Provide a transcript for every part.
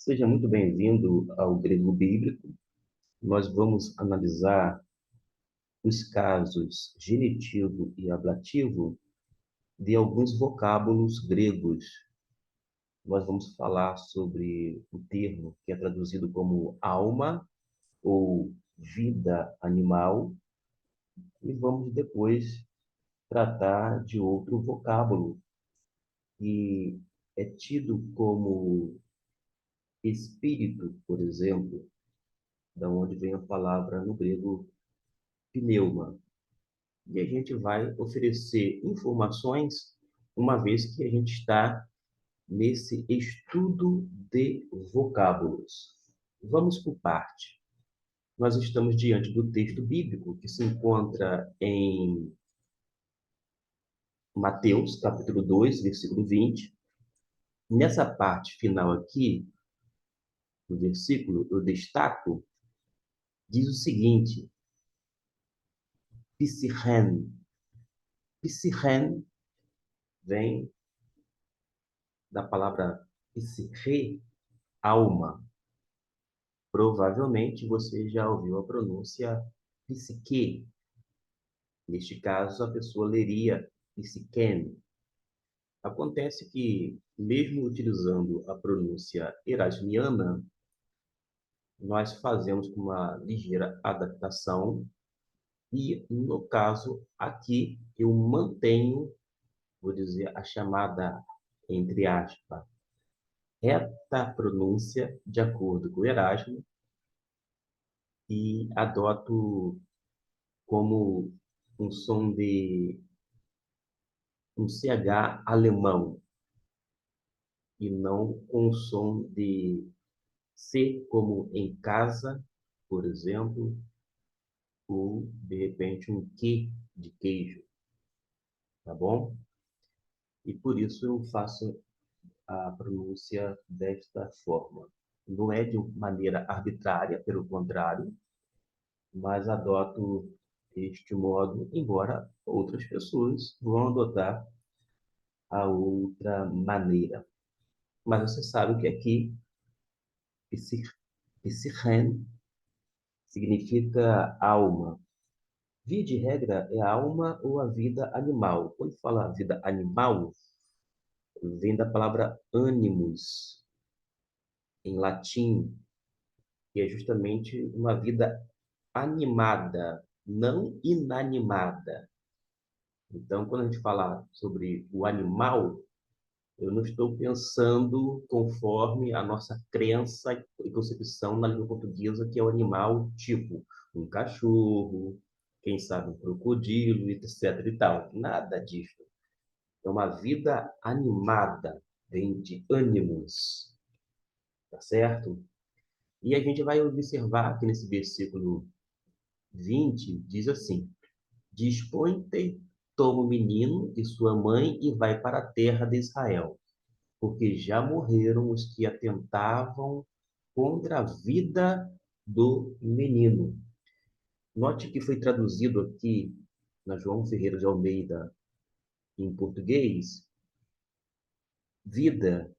Seja muito bem-vindo ao Grego Bíblico. Nós vamos analisar os casos genitivo e ablativo de alguns vocábulos gregos. Nós vamos falar sobre o termo que é traduzido como alma ou vida animal e vamos depois tratar de outro vocábulo que é tido como espírito, por exemplo, da onde vem a palavra no grego pneuma. E a gente vai oferecer informações, uma vez que a gente está nesse estudo de vocábulos. Vamos por parte. Nós estamos diante do texto bíblico que se encontra em Mateus, capítulo 2, versículo 20. Nessa parte final aqui, do versículo, eu destaco, diz o seguinte: psichen. Psichen vem da palavra psiche, alma. Provavelmente você já ouviu a pronúncia psique. Neste caso, a pessoa leria psiquene. Acontece que, mesmo utilizando a pronúncia erasmiana, nós fazemos uma ligeira adaptação e, no caso aqui, eu mantenho, vou dizer, a chamada, entre aspas, reta pronúncia de acordo com o Erasmo e adoto como um som de um CH alemão e não com o som de C como em casa, por exemplo, ou de repente um Q de queijo, tá bom? E por isso eu faço a pronúncia desta forma. Não é de maneira arbitrária, pelo contrário, mas adoto este modo, embora outras pessoas vão adotar a outra maneira. Mas você sabe que aqui, psichen significa alma. Via de regra, é a alma ou a vida animal. Quando fala vida animal, vem da palavra animus, em latim, que é justamente uma vida animada, não inanimada. Então, quando a gente fala sobre o animal, eu não estou pensando conforme a nossa crença e concepção na língua portuguesa, que é o animal tipo um cachorro, quem sabe um crocodilo, etc e tal. Nada disso. É uma vida animada, vem de ânimos, tá certo? E a gente vai observar que nesse versículo 20 diz assim: Dispõe-te, toma o menino e sua mãe e vai para a terra de Israel, porque já morreram os que atentavam contra a vida do menino. Note que foi traduzido aqui na João Ferreira de Almeida em português, vida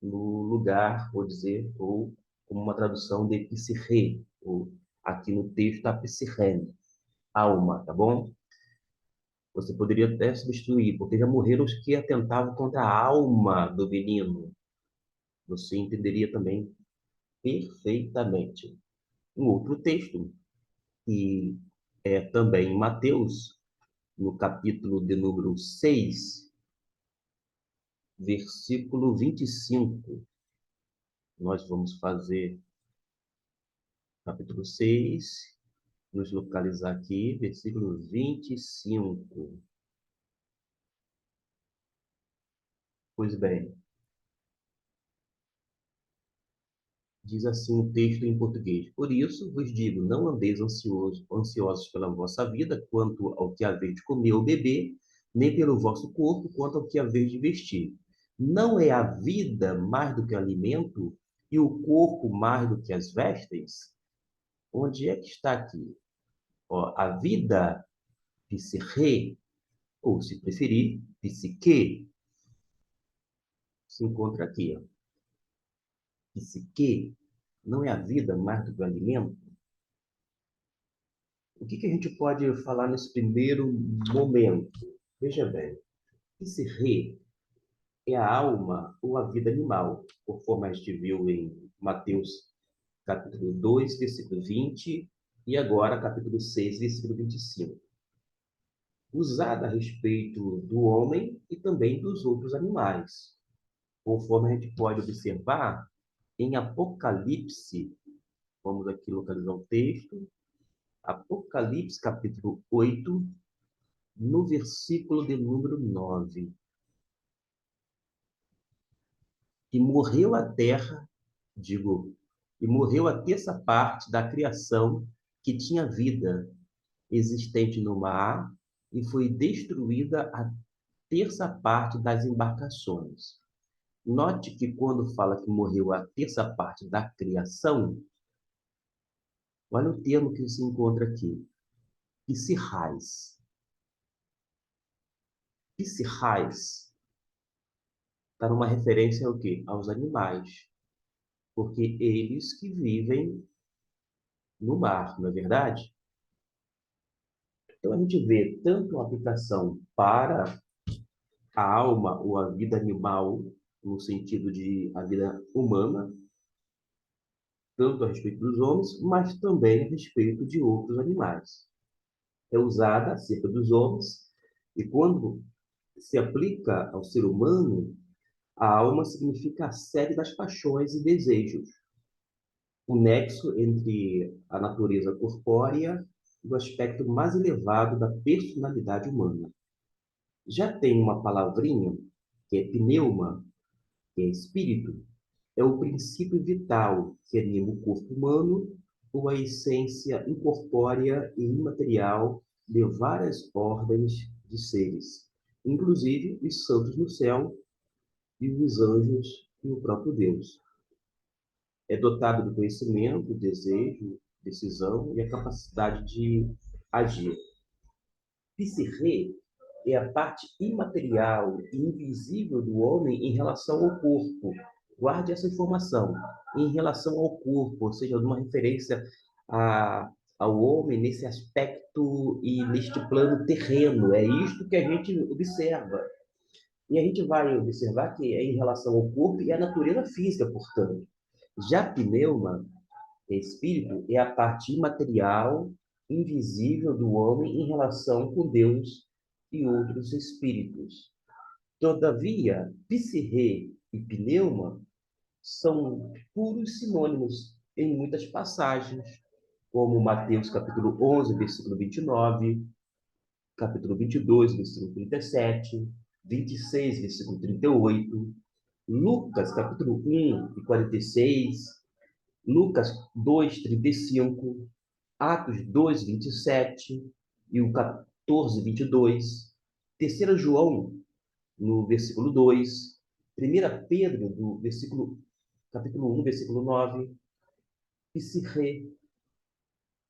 no lugar, vou dizer, ou como uma tradução de psique, ou aqui no texto a psichene, alma, tá bom? Você poderia até substituir, porque já morreram os que atentavam contra a alma do menino. Você entenderia também perfeitamente. Um outro texto, que é também em Mateus, no capítulo de número 6, versículo 25. Nós vamos fazer capítulo 6, nos localizar aqui, versículo 25. Pois bem, diz assim o texto em português: Por isso vos digo, não andeis ansiosos pela vossa vida, quanto ao que haver de comer ou beber, nem pelo vosso corpo, quanto ao que haver de vestir. Não é a vida mais do que o alimento, e o corpo mais do que as vestes? Onde é que está aqui? Ó, a vida, psique, ou se preferir, psique, se encontra aqui. Ó. psique, não é a vida mais do que o alimento? O que a gente pode falar nesse primeiro momento? Veja bem, psique é a alma ou a vida animal, conforme a gente viu em Mateus capítulo 2, versículo 20, e agora capítulo 6, versículo 25. Usada a respeito do homem e também dos outros animais. Conforme a gente pode observar, em Apocalipse, vamos aqui localizar o texto, Apocalipse capítulo 8, no versículo de número 9. E morreu a terra, digo, e morreu a terça parte da criação que tinha vida existente no mar, e foi destruída a terça parte das embarcações. Note que quando fala que morreu a terça parte da criação, olha o termo que se encontra aqui, psirrais. Psirrais está numa referência ao quê? Aos animais, porque eles que vivem no mar, não é verdade? Então a gente vê tanto a aplicação para a alma ou a vida animal, no sentido de a vida humana, tanto a respeito dos homens, mas também a respeito de outros animais. É usada acerca dos homens, e quando se aplica ao ser humano, a alma significa a sede das paixões e desejos, o nexo entre a natureza corpórea e o aspecto mais elevado da personalidade humana. Já tem uma palavrinha, que é pneuma, que é espírito, é o princípio vital que anima o corpo humano ou a essência incorpórea e imaterial de várias ordens de seres, inclusive os santos no céu e os anjos e o próprio Deus. É dotado do conhecimento, desejo, decisão e a capacidade de agir. Psique é a parte imaterial e invisível do homem em relação ao corpo. Guarde essa informação. Em relação ao corpo, ou seja, uma referência ao homem nesse aspecto e neste plano terreno. É isto que a gente observa. E a gente vai observar que é em relação ao corpo e à natureza física, portanto. Já pneuma, espírito, é a parte imaterial, invisível do homem em relação com Deus e outros espíritos. Todavia, psique e pneuma são puros sinônimos em muitas passagens, como Mateus capítulo 11, versículo 29, capítulo 22, versículo 37, 26, versículo 38, Lucas capítulo 1 e 46, Lucas 2, 35, Atos 2, 27 e o 14, 22, 3 João, no versículo 2, 1 Pedro, do capítulo 1, versículo 9, psique,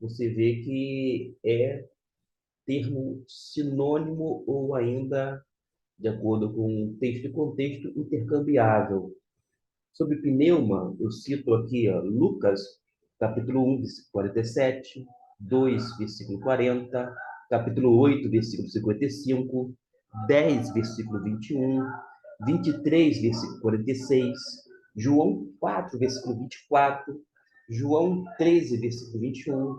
você vê que é termo sinônimo ou ainda, de acordo com o texto e contexto, intercambiável. Sobre pneuma, eu cito aqui Lucas, capítulo 1, versículo 47, 2, versículo 40, capítulo 8, versículo 55, 10, versículo 21, 23, versículo 46, João 4, versículo 24, João 13, versículo 21,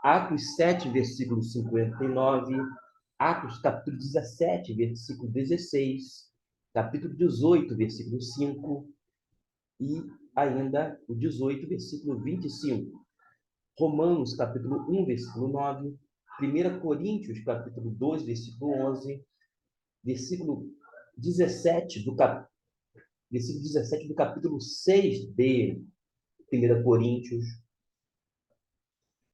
Atos 7, versículo 59, Atos capítulo 17, versículo 16, capítulo 18, versículo 5, e ainda o 18, versículo 25. Romanos, capítulo 1, versículo 9. 1 Coríntios, capítulo 2, versículo 11. Versículo 17 versículo 17 do capítulo 6 de 1 Coríntios.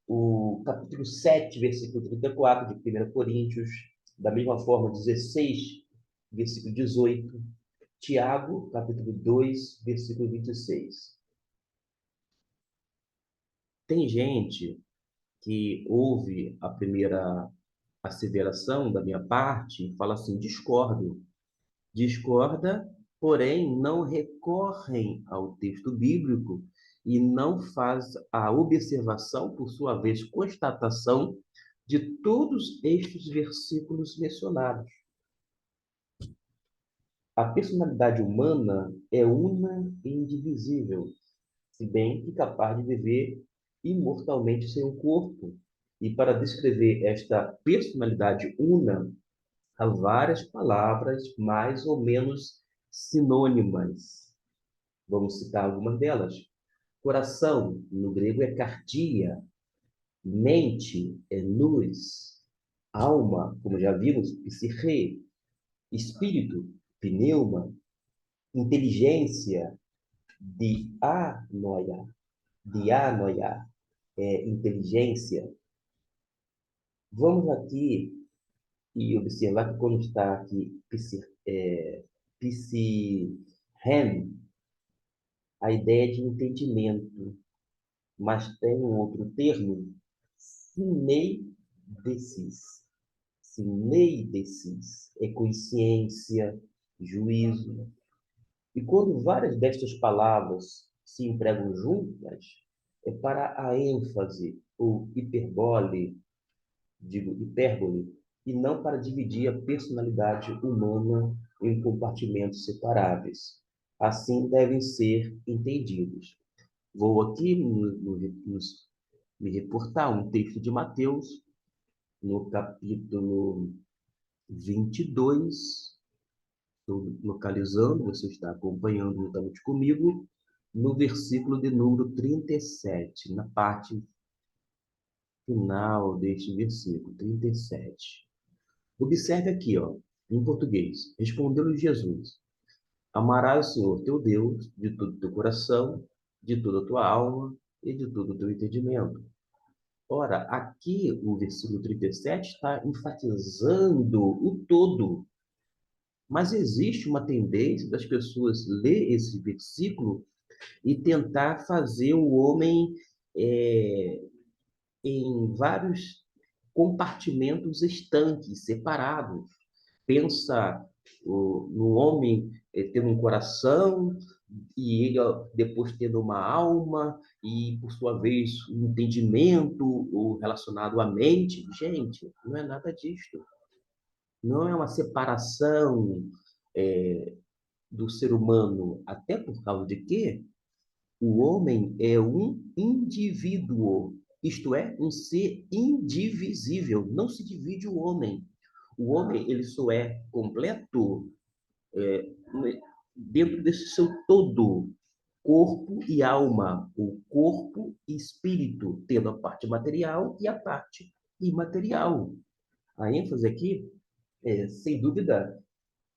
O capítulo 7, versículo 34 de 1 Coríntios. Da mesma forma, 16, versículo 18. Tiago, capítulo 2, versículo 26. Tem gente que ouve a primeira asseveração da minha parte e fala assim: discordo. Discorda porém não recorrem ao texto bíblico e não faz a observação, por sua vez, constatação de todos estes versículos mencionados. A personalidade humana é una e indivisível, se bem que capaz de viver imortalmente sem o corpo. E para descrever esta personalidade una, há várias palavras mais ou menos sinônimas. Vamos citar algumas delas. Coração, no grego, é cardia. Mente é nous. Alma, como já vimos, psique. Espírito, pneuma. Inteligência, dianoia. Dianoia é inteligência. Vamos aqui e observar que quando está aqui psihem, a ideia de entendimento, mas tem um outro termo, sineidesis. Sineidesis é consciência, juízo. E quando várias destas palavras se empregam juntas, é para a ênfase ou hiperbole, digo hipérbole, e não para dividir a personalidade humana em compartimentos separáveis. Assim devem ser entendidos. Vou aqui me reportar um texto de Mateus, no capítulo 22, estou localizando, você está acompanhando juntamente comigo, no versículo de número 37, na parte final deste versículo, 37. Observe aqui, ó, em português. Respondeu-lhe Jesus: Amarás o Senhor teu Deus de todo o teu coração, de toda a tua alma e de todo o teu entendimento. Ora, aqui o versículo 37 está enfatizando o todo. Mas existe uma tendência das pessoas ler esse versículo e tentar fazer o homem é, em vários compartimentos estanques, separados. Pensa no homem tendo um coração e ele depois tendo uma alma e, por sua vez, um entendimento relacionado à mente. Gente, não é nada disto. Não é uma separação do ser humano, até por causa de que o homem é um indivíduo, isto é, um ser indivisível. Não se divide o homem. O homem, ele só é completo dentro desse seu todo, corpo e alma, o corpo e espírito, tendo a parte material e a parte imaterial. A ênfase aqui é, sem dúvida,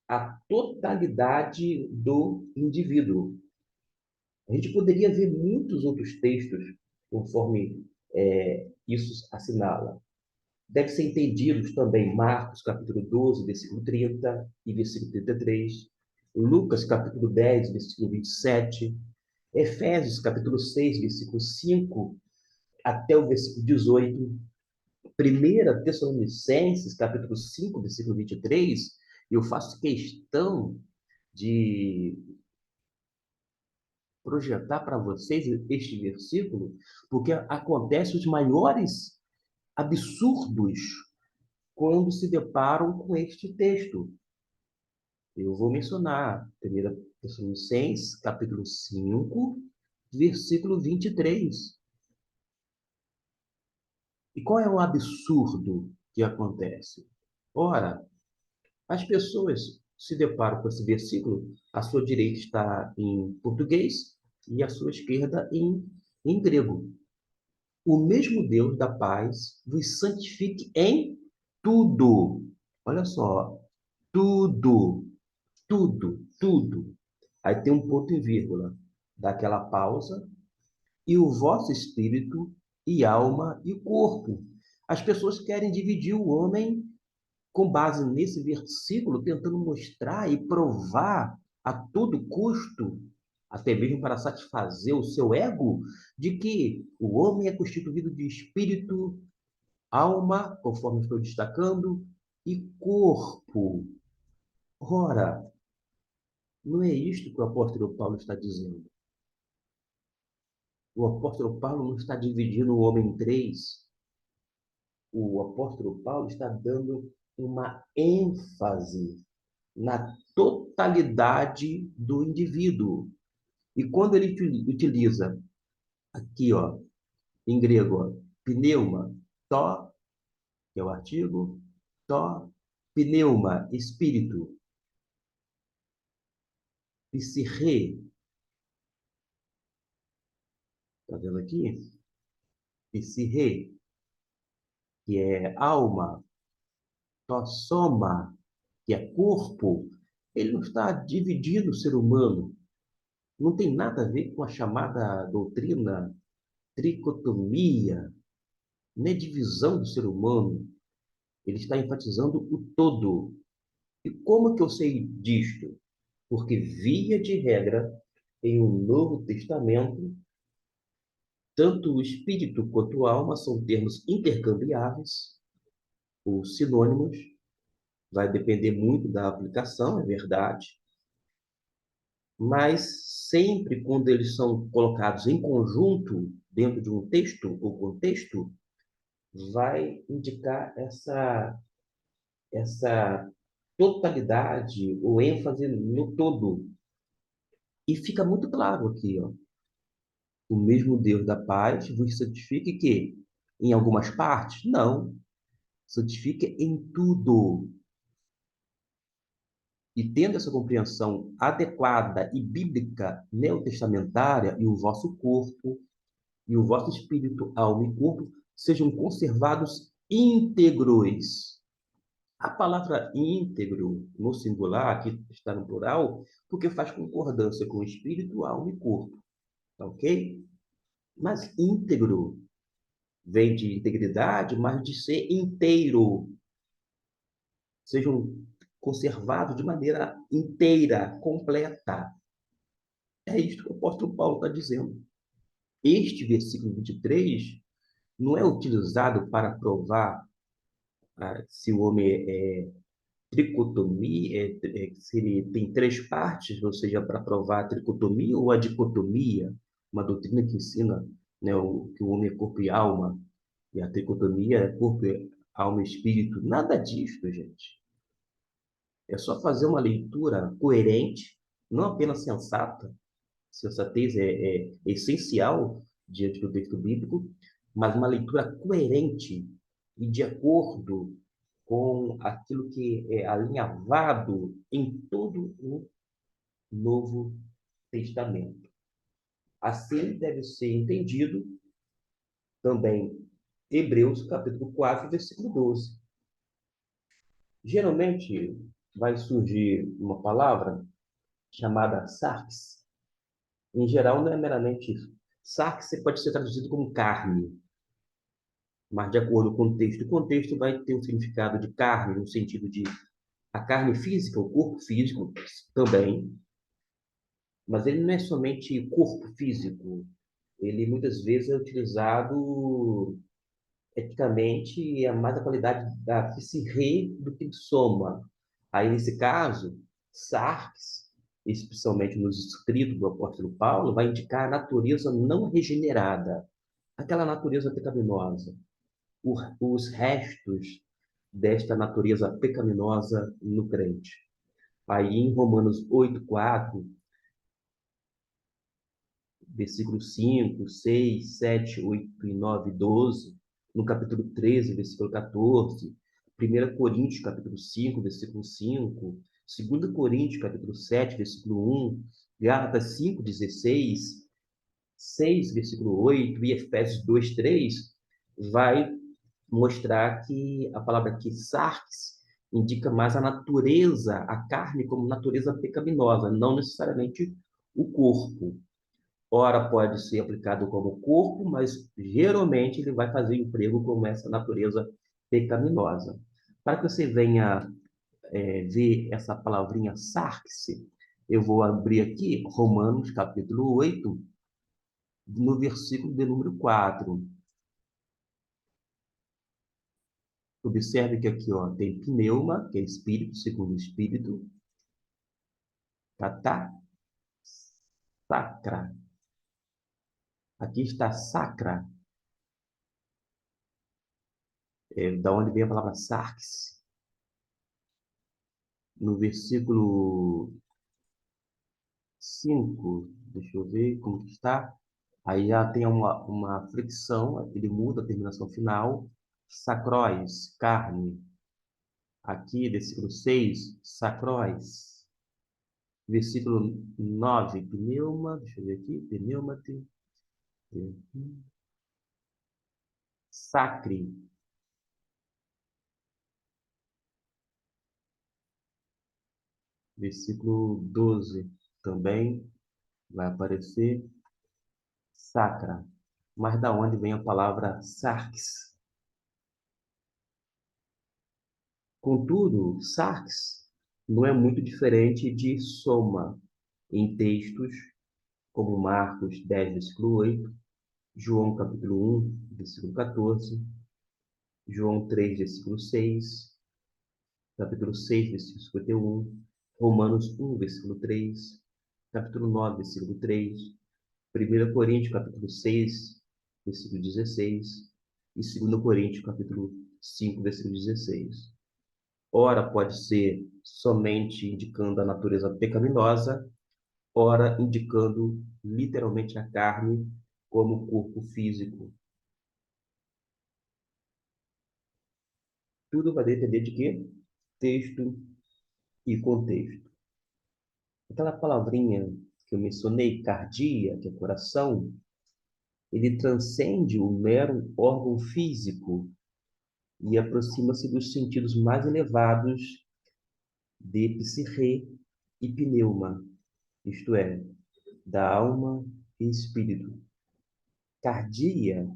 a totalidade do indivíduo. A gente poderia ver muitos outros textos, conforme isso assinala. Deve ser entendidos também Marcos, capítulo 12, versículo 30 e versículo 33, Lucas, capítulo 10, versículo 27, Efésios, capítulo 6, versículo 5 até o versículo 18, 1 Tessalonicenses, capítulo 5, versículo 23, eu faço questão de projetar para vocês este versículo, porque acontecem os maiores absurdos quando se deparam com este texto. Eu vou mencionar 1 Tessalonicenses, capítulo 5, versículo 23. E qual é o absurdo que acontece? Ora, as pessoas se deparam com esse versículo, a sua direita está em português e a sua esquerda em grego. O mesmo Deus da paz vos santifique em tudo. Olha só, tudo, tudo, tudo. Aí tem um ponto e vírgula, dá aquela pausa, e o vosso espírito e alma e corpo. As pessoas querem dividir o homem com base nesse versículo, tentando mostrar e provar a todo custo, até mesmo para satisfazer o seu ego, de que o homem é constituído de espírito, alma, conforme estou destacando, e corpo. Ora, Não é isto que o apóstolo Paulo está dizendo. O apóstolo Paulo não está dividindo o homem em três. O apóstolo Paulo está dando uma ênfase na totalidade do indivíduo. E quando ele utiliza aqui, ó, em grego, ó, pneuma, tó, que é o artigo, tó, pneuma, espírito, psirre, tá vendo aqui? Psirre, que é alma, tó, soma, que é corpo. Ele não está dividindo o ser humano. Não tem nada a ver com a chamada doutrina tricotomia, nem divisão do ser humano. Ele está enfatizando o todo. E como que eu sei disto? Porque, via de regra, em um Novo Testamento, tanto o espírito quanto a alma são termos intercambiáveis, ou sinônimos, vai depender muito da aplicação, é verdade, mas sempre quando eles são colocados em conjunto, dentro de um texto ou contexto, vai indicar essa totalidade ou ênfase no todo. E fica muito claro aqui, ó, o mesmo Deus da paz vos santifique que em algumas partes? Não, santifica em tudo. E tendo essa compreensão adequada e bíblica neotestamentária, e o vosso corpo, e o vosso espírito, alma e corpo sejam conservados íntegros. A palavra íntegro, no singular, aqui está no plural, porque faz concordância com espírito, alma e corpo, tá ok? Mas íntegro vem de integridade, mas de ser inteiro. Sejam conservados de maneira inteira, completa. É isto que o apóstolo Paulo está dizendo. Este versículo 23 não é utilizado para provar se o homem é tricotomia, se ele tem três partes, ou seja, para provar a tricotomia ou a dicotomia, uma doutrina que ensina, né, que o homem é corpo e alma, e a tricotomia é corpo, alma e espírito. Nada disso, gente. É só fazer uma leitura coerente, não apenas sensata. Sensatez é essencial diante do texto bíblico, mas uma leitura coerente e de acordo com aquilo que é alinhavado em todo o Novo Testamento. Assim deve ser entendido também Hebreus capítulo 4, versículo 12. Geralmente vai surgir uma palavra chamada sarx. Em geral, não é meramente isso. Sarx pode ser traduzido como carne, mas de acordo com o contexto vai ter o significado de carne, no sentido de a carne física, o corpo físico também, mas ele não é somente corpo físico. Ele muitas vezes é utilizado eticamente é mais a qualidade da psirre do que de soma. Aí, nesse caso, sarx, especialmente nos escritos do apóstolo Paulo, vai indicar a natureza não regenerada, aquela natureza pecaminosa, os restos desta natureza pecaminosa no crente. Aí, em Romanos 8:4, versículos 5, 6, 7, 8 e 9, 12, no capítulo 13, versículo 14, 1 Coríntios, capítulo 5, versículo 5, 2 Coríntios, capítulo 7, versículo 1, Gálatas 5, 16, 6, versículo 8 e Efésios 2, 3, vai mostrar que a palavra aqui, sarx, indica mais a natureza, a carne como natureza pecaminosa, não necessariamente o corpo. Ora pode ser aplicado como corpo, mas geralmente ele vai fazer emprego como essa natureza pecaminosa. Para que você venha ver essa palavrinha sarx, eu vou abrir aqui Romanos capítulo 8, no versículo de número 4. Observe que aqui ó, tem pneuma, que é espírito, segundo o espírito, Catá, sacra. Aqui está sacra, da onde vem a palavra sarx. No versículo 5, deixa eu ver como que está. Aí já tem uma fricção, ele muda a terminação final. Sacróis, carne. Aqui, versículo 6, sacróis. Versículo 9, pneuma, deixa eu ver aqui, pneumate. Sacre. Versículo 12, também vai aparecer sacra. Mas da onde vem a palavra sarx? Contudo, sarx não é muito diferente de soma em textos como Marcos 10, versículo 8, João capítulo 1, versículo 14, João 3, versículo 6, capítulo 6, versículo 51, Romanos 1, versículo 3, capítulo 9, versículo 3, 1 Coríntios capítulo 6, versículo 16, e 2 Coríntios capítulo 5, versículo 16. Ora pode ser somente indicando a natureza pecaminosa, ora indicando literalmente a carne como corpo físico. Tudo vai depender de quê? Texto e contexto. Aquela palavrinha que eu mencionei, cardia, que é coração, ele transcende o mero órgão físico e aproxima-se dos sentidos mais elevados de psique e pneuma, isto é, da alma e espírito. Cardia,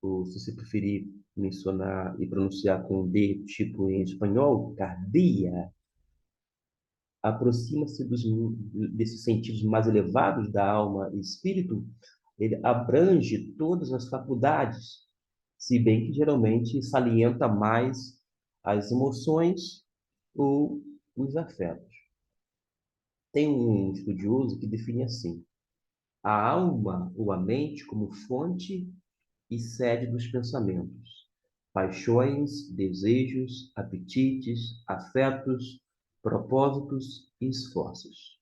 ou se você preferir mencionar e pronunciar com D, tipo em espanhol, cardia, aproxima-se desses sentidos mais elevados da alma e espírito, ele abrange todas as faculdades, se bem que geralmente salienta mais as emoções ou os afetos. Tem um estudioso que define assim: a alma ou a mente como fonte e sede dos pensamentos, paixões, desejos, apetites, afetos, propósitos e esforços.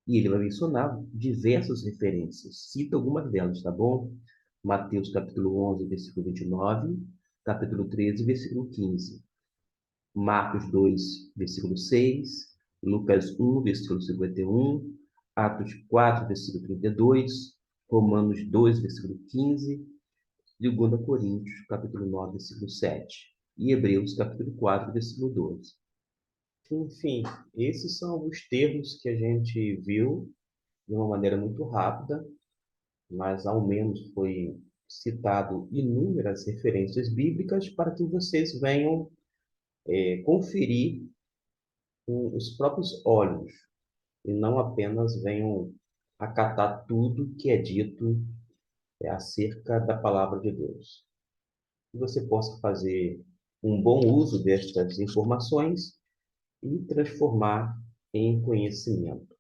E ele vai mencionar diversas referências. Cita algumas delas, tá bom? Mateus capítulo 11, versículo 29, capítulo 13, versículo 15. Marcos 2, versículo 6, Lucas 1, versículo 51, Atos 4, versículo 32, Romanos 2, versículo 15, 2 Coríntios, capítulo 9, versículo 7, e Hebreus, capítulo 4, versículo 12. Enfim, esses são alguns termos que a gente viu de uma maneira muito rápida, mas ao menos foi citado inúmeras referências bíblicas para que vocês venham conferir com os próprios olhos e não apenas venham acatar tudo que é dito acerca da palavra de Deus. Que você possa fazer um bom uso destas informações e transformar em conhecimento.